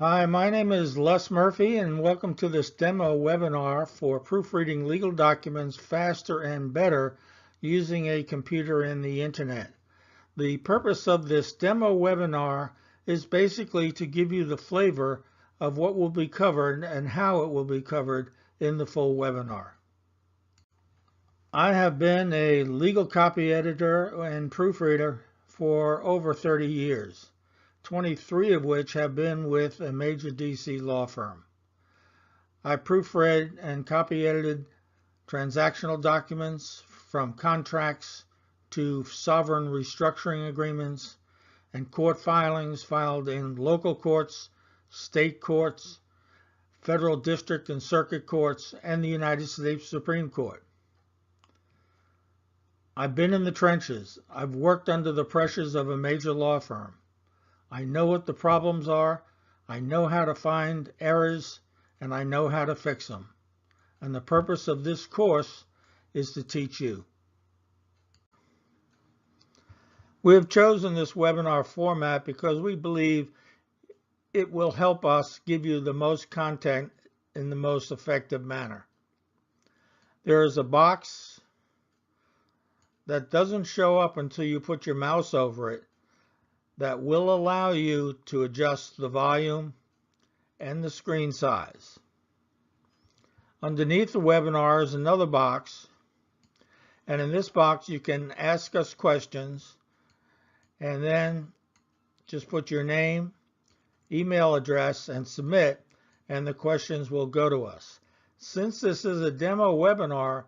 Hi, my name is Les Murphy, and welcome to this demo webinar for proofreading legal documents faster and better using a computer and the internet. The purpose of this demo webinar is basically to give you the flavor of what will be covered and how it will be covered in the full webinar. I have been a legal copy editor and proofreader for over 30 years. 23 of which have been with a major DC law firm. I proofread and copy edited transactional documents from contracts to sovereign restructuring agreements and court filings filed in local courts, state courts, federal district and circuit courts, and the United States Supreme Court. I've been in the trenches. I've worked under the pressures of a major law firm. I know what the problems are, I know how to find errors, and I know how to fix them. And the purpose of this course is to teach you. We have chosen this webinar format because we believe it will help us give you the most content in the most effective manner. There is a box that doesn't show up until you put your mouse over it that will allow you to adjust the volume and the screen size. Underneath the webinar is another box, and in this box you can ask us questions and then just put your name, email address, and submit, and the questions will go to us. Since this is a demo webinar,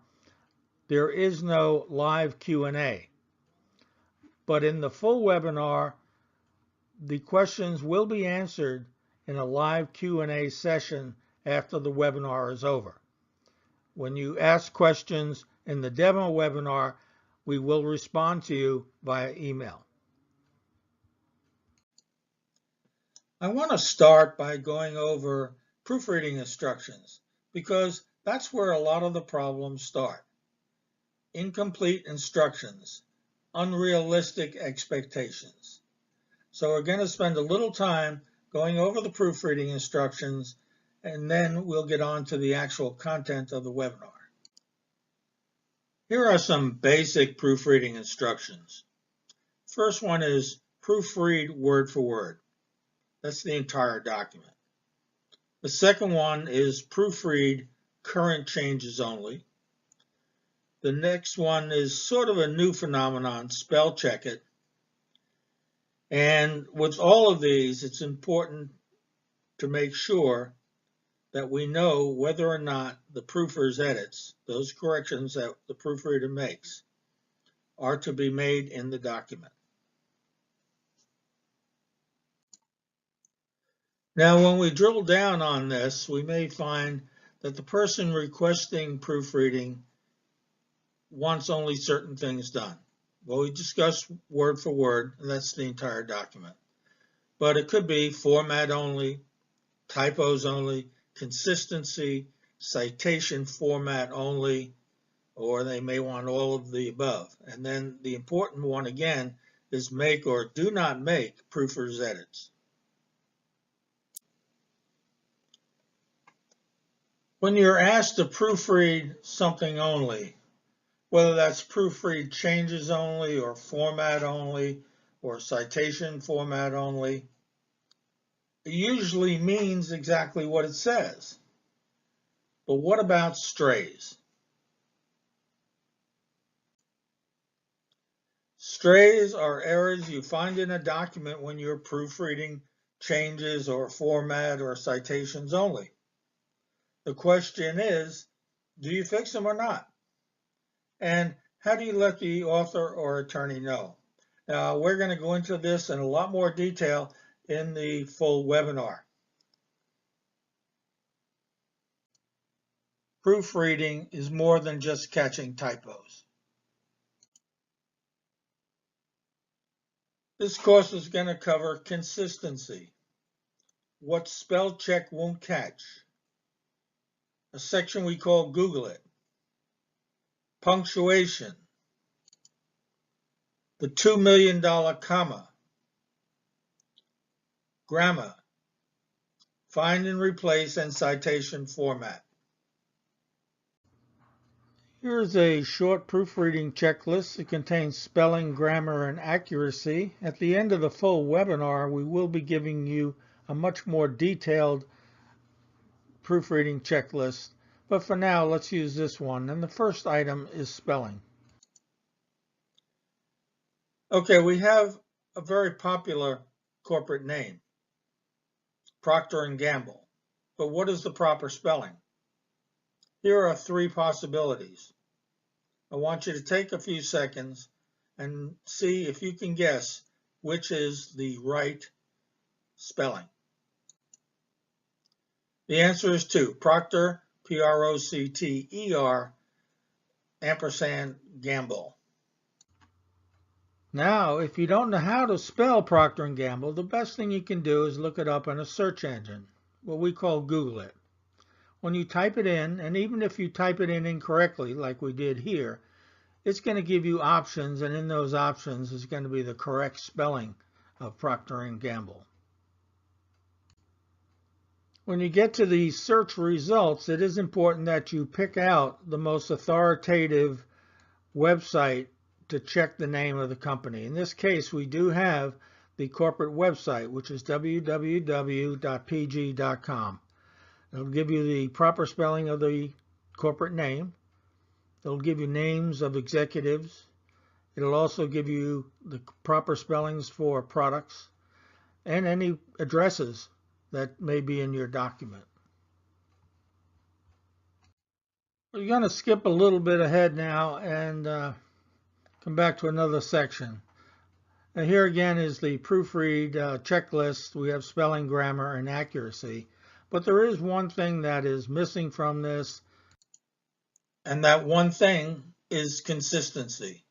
there is no live Q&A, but in the full webinar the questions will be answered in a live Q&A session after the webinar is over. When you ask questions in the demo webinar, we will respond to you via email. I want to start by going over proofreading instructions because that's where a lot of the problems start. Incomplete instructions, unrealistic expectations. So we're going to spend a little time going over the proofreading instructions, and then we'll get on to the actual content of the webinar. Here are some basic proofreading instructions. First one is proofread word for word. That's the entire document. The second one is proofread current changes only. The next one is sort of a new phenomenon, spell check it. And with all of these, it's important to make sure that we know whether or not the proofer's edits, those corrections that the proofreader makes, are to be made in the document. Now, when we drill down on this, we may find that the person requesting proofreading wants only certain things done. Well, we discussed word for word, and that's the entire document. But it could be format only, typos only, consistency, citation format only, or they may want all of the above. And then the important one again is make or do not make proofer's edits. When you're asked to proofread something only, whether that's proofread changes only or format only or citation format only, it usually means exactly what it says. But what about strays? Strays are errors you find in a document when you're proofreading changes or format or citations only. The question is, do you fix them or not? And how do you let the author or attorney know? Now, we're going to go into this in a lot more detail in the full webinar. Proofreading is more than just catching typos. This course is going to cover consistency, what spell check won't catch, a section we call Google It, punctuation, the $2 million comma, grammar, find and replace, and citation format. Here's a short proofreading checklist. It contains spelling, grammar, and accuracy. At the end of the full webinar, we will be giving you a much more detailed proofreading checklist. But for now, let's use this one. And the first item is spelling. Okay, we have a very popular corporate name, Procter & Gamble. But what is the proper spelling? Here are three possibilities. I want you to take a few seconds and see if you can guess which is the right spelling. The answer is 2, Procter, Procter, ampersand Gamble. Now, if you don't know how to spell Procter & Gamble, the best thing you can do is look it up in a search engine, what we call Google it. When you type it in, and even if you type it in incorrectly, like we did here, it's going to give you options, and in those options is going to be the correct spelling of Procter & Gamble. When you get to the search results, it is important that you pick out the most authoritative website to check the name of the company. In this case, we do have the corporate website, which is www.pg.com. It'll give you the proper spelling of the corporate name. It'll give you names of executives. It'll also give you the proper spellings for products and any addresses that may be in your document. We're going to skip a little bit ahead now and come back to another section. And here again is the proofread checklist. We have spelling, grammar, and accuracy. But there is one thing that is missing from this, and that one thing is consistency.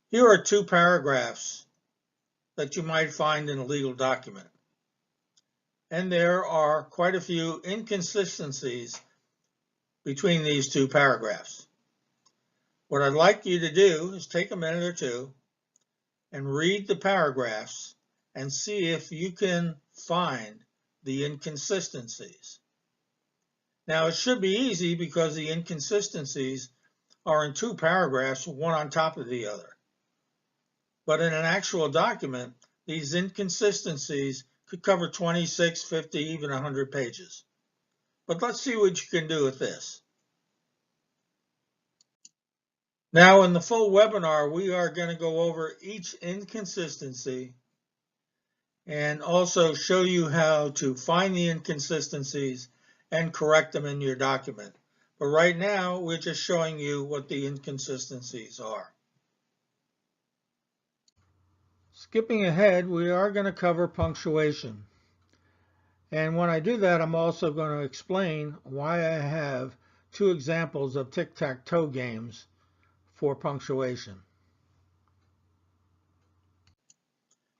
Here are two paragraphs that you might find in a legal document. And there are quite a few inconsistencies between these two paragraphs. What I'd like you to do is take a minute or two and read the paragraphs and see if you can find the inconsistencies. Now, it should be easy because the inconsistencies are in two paragraphs, one on top of the other. But in an actual document, these inconsistencies could cover 26, 50, even 100 pages. But let's see what you can do with this. Now, in the full webinar, we are going to go over each inconsistency and also show you how to find the inconsistencies and correct them in your document. But right now, we're just showing you what the inconsistencies are. Skipping ahead, we are going to cover punctuation. And when I do that, I'm also going to explain why I have two examples of tic-tac-toe games for punctuation.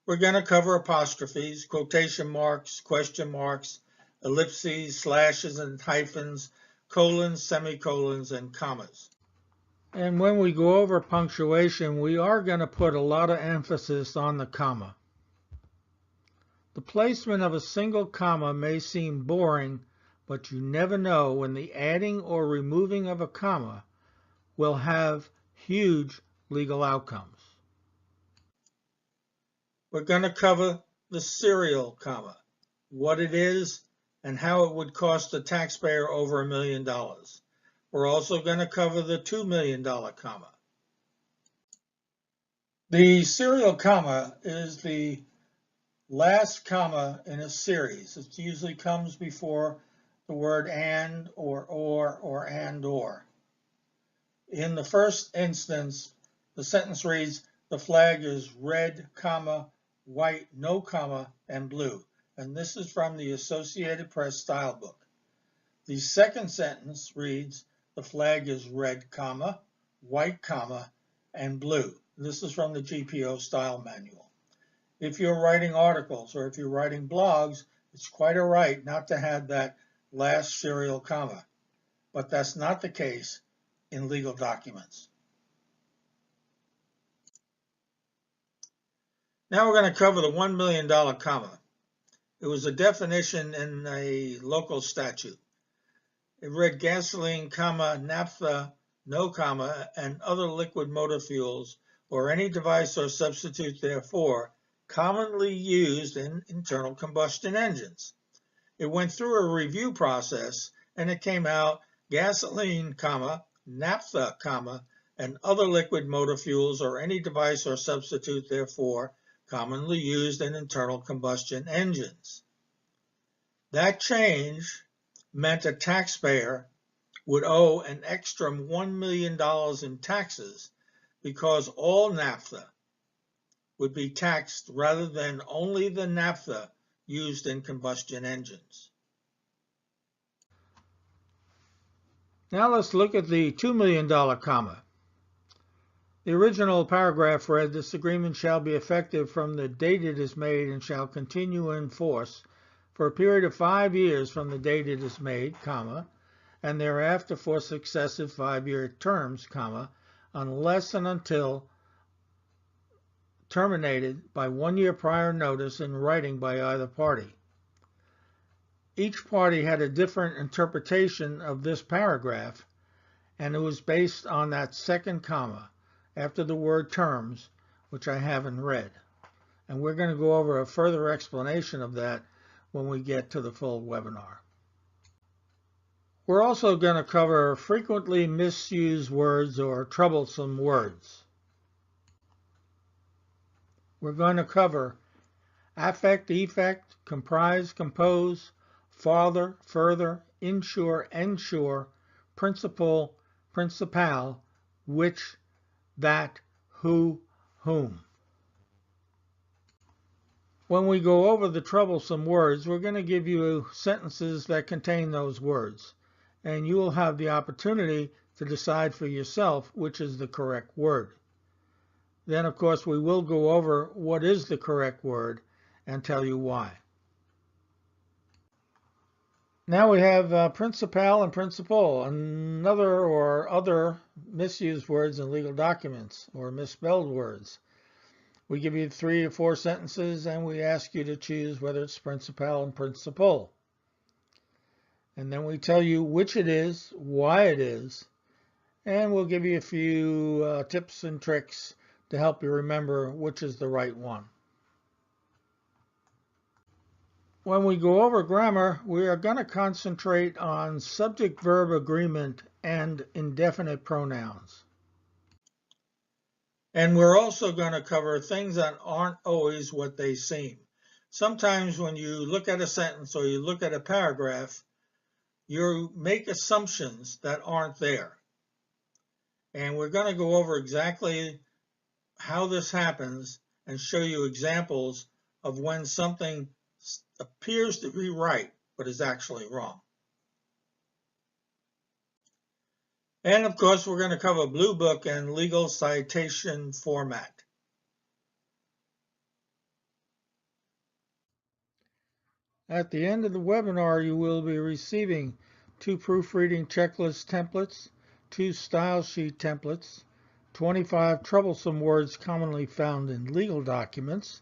We're going to cover apostrophes, quotation marks, question marks, ellipses, slashes and hyphens, colons, semicolons, and commas. And when we go over punctuation, we are going to put a lot of emphasis on the comma. The placement of a single comma may seem boring, but you never know when the adding or removing of a comma will have huge legal outcomes. We're going to cover the serial comma, what it is, and how it would cost the taxpayer over $1 million. We're also going to cover the $2 million comma. The serial comma is the last comma in a series. It usually comes before the word and or and or. In the first instance, the sentence reads, the flag is red, comma, white, no comma, and blue. And this is from the Associated Press style book. The second sentence reads, the flag is red, comma, white, comma, and blue. This is from the GPO style manual. If you're writing articles or if you're writing blogs, it's quite all right not to have that last serial comma. But that's not the case in legal documents. Now we're going to cover the $1 million comma. It was a definition in a local statute. It read gasoline, naphtha, no comma, and other liquid motor fuels, or any device or substitute therefore, commonly used in internal combustion engines. It went through a review process, and it came out gasoline, naphtha, and other liquid motor fuels, or any device or substitute therefore, commonly used in internal combustion engines. That change meant a taxpayer would owe an extra $1 million in taxes because all naphtha would be taxed rather than only the naphtha used in combustion engines. Now let's look at the $2 million comma. The original paragraph read, "This agreement shall be effective from the date it is made and shall continue in force for a period of 5 years from the date it is made, and thereafter for successive 5-year terms, unless and until terminated by 1 year prior notice in writing by either party." Each party had a different interpretation of this paragraph, and it was based on that second comma after the word terms, which I haven't read. And we're going to go over a further explanation of that when we get to the full webinar. We're also going to cover frequently misused words or troublesome words. We're going to cover affect, effect, comprise, compose, farther, further, insure, ensure, principle, principal, which, that, who, whom. When we go over the troublesome words, we're going to give you sentences that contain those words, and you will have the opportunity to decide for yourself which is the correct word. Then, of course, we will go over what is the correct word and tell you why. Now we have principal and principal, another or other misused words in legal documents or misspelled words. We give you 3 or 4 sentences and we ask you to choose whether it's principal and principal. And then we tell you which it is, why it is, and we'll give you a few tips and tricks to help you remember which is the right one. When we go over grammar, we are going to concentrate on subject-verb agreement and indefinite pronouns. And we're also going to cover things that aren't always what they seem. Sometimes when you look at a sentence or you look at a paragraph, you make assumptions that aren't there. And we're going to go over exactly how this happens and show you examples of when something appears to be right, but is actually wrong. And of course, we're going to cover Blue Book and legal citation format. At the end of the webinar, you will be receiving 2 proofreading checklist templates, 2 style sheet templates, 25 troublesome words commonly found in legal documents,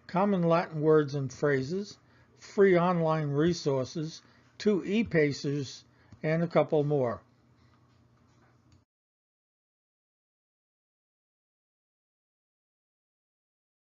common Latin words and phrases, free online resources, 2 e-pacers, and a couple more.